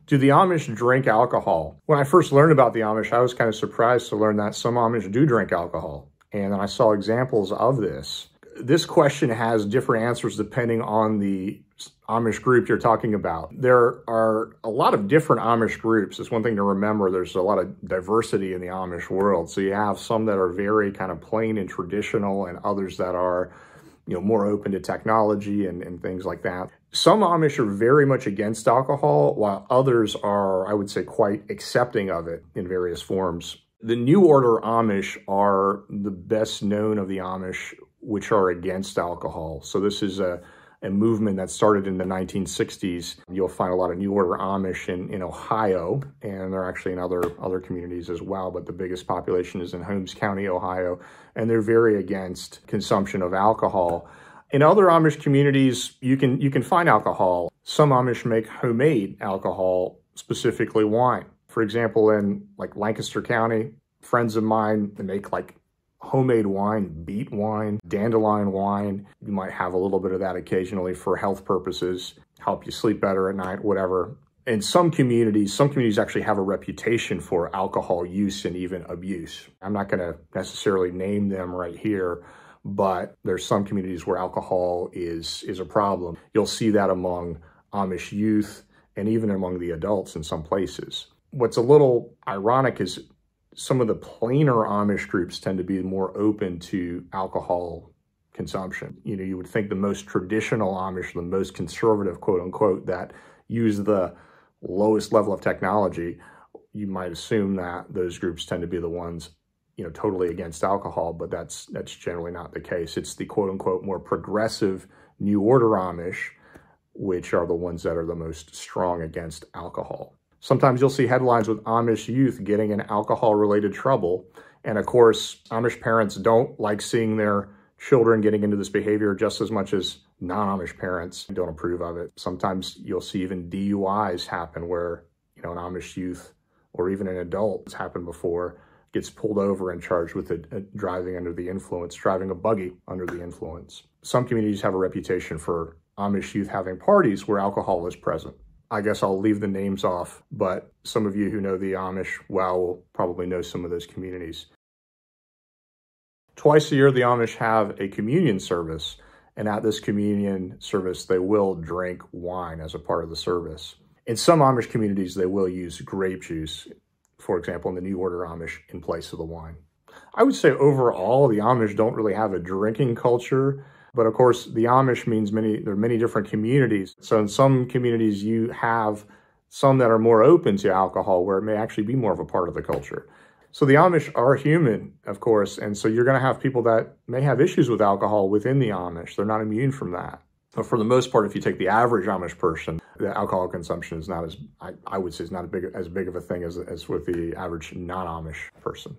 Do the Amish drink alcohol? When I first learned about the Amish, I was kind of surprised to learn that some Amish do drink alcohol. And I saw examples of this. This question has different answers depending on the Amish group you're talking about. There are a lot of different Amish groups. It's one thing to remember, there's a lot of diversity in the Amish world. So you have some that are very kind of plain and traditional and others that are, more open to technology and things like that. Some Amish are very much against alcohol, while others are, I would say, quite accepting of it in various forms. The New Order Amish are the best known of the Amish, which are against alcohol. So this is a movement that started in the 1960s. You'll find a lot of New Order Amish in Ohio, and they're actually in other communities as well, but the biggest population is in Holmes County, Ohio, and they're very against consumption of alcohol. In other Amish communities, you can find alcohol. Some Amish make homemade alcohol, specifically wine. For example, in Lancaster County, friends of mine, they make homemade wine, beet wine, dandelion wine. You might have a little bit of that occasionally for health purposes, help you sleep better at night, whatever. In some communities actually have a reputation for alcohol use and even abuse. I'm not going to necessarily name them right here, but there's some communities where alcohol is a problem. You'll see that among Amish youth and even among the adults in some places. What's a little ironic is some of the plainer Amish groups tend to be more open to alcohol consumption. You would think the most traditional Amish, the most conservative, quote unquote, that use the lowest level of technology, you might assume that those groups tend to be the ones, totally against alcohol, but that's generally not the case. It's the quote unquote more progressive New Order Amish, which are the ones that are the most strong against alcohol. Sometimes you'll see headlines with Amish youth getting in alcohol-related trouble. And of course, Amish parents don't like seeing their children getting into this behavior just as much as non-Amish parents don't approve of it. Sometimes you'll see even DUIs happen where, an Amish youth or even an adult, it's happened before, gets pulled over and charged with driving under the influence, driving a buggy under the influence. Some communities have a reputation for Amish youth having parties where alcohol is present. I guess I'll leave the names off, but some of you who know the Amish well will probably know some of those communities. Twice a year, the Amish have a communion service, and at this communion service, they will drink wine as a part of the service. In some Amish communities, they will use grape juice, for example, in the New Order Amish, in place of the wine. I would say overall, the Amish don't really have a drinking culture. But of course, the Amish means there are many different communities. So in some communities, you have some that are more open to alcohol, where it may actually be more of a part of the culture. So the Amish are human, of course, and so you're going to have people that may have issues with alcohol within the Amish. They're not immune from that. But for the most part, if you take the average Amish person, the alcohol consumption is not as, I would say, is not as big of a thing as with the average non-Amish person.